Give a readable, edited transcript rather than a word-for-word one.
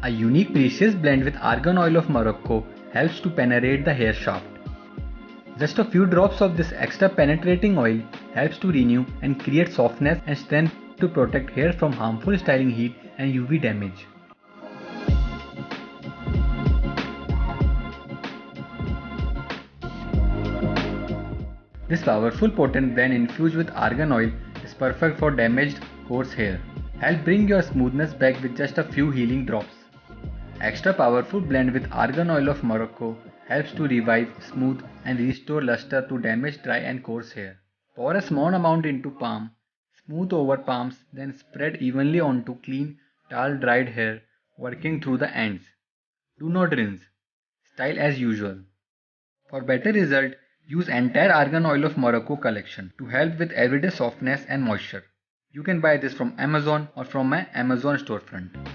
A unique precious blend with argan oil of Morocco helps to penetrate the hair shaft. Just a few drops of this extra penetrating oil helps to renew and create softness and strength to protect hair from harmful styling heat and UV damage. This powerful potent blend infused with argan oil is perfect for damaged, coarse hair. Help bring your smoothness back with just a few healing drops. Extra powerful blend with argan oil of Morocco helps to revive, smooth and restore luster to damaged, dry and coarse hair. Pour a small amount into palm, smooth over palms, then spread evenly onto clean, towel dried hair, working through the ends. Do not rinse. Style as usual. For better result, use entire argan oil of Morocco collection to help with everyday softness and moisture. You can buy this from Amazon or from my Amazon storefront.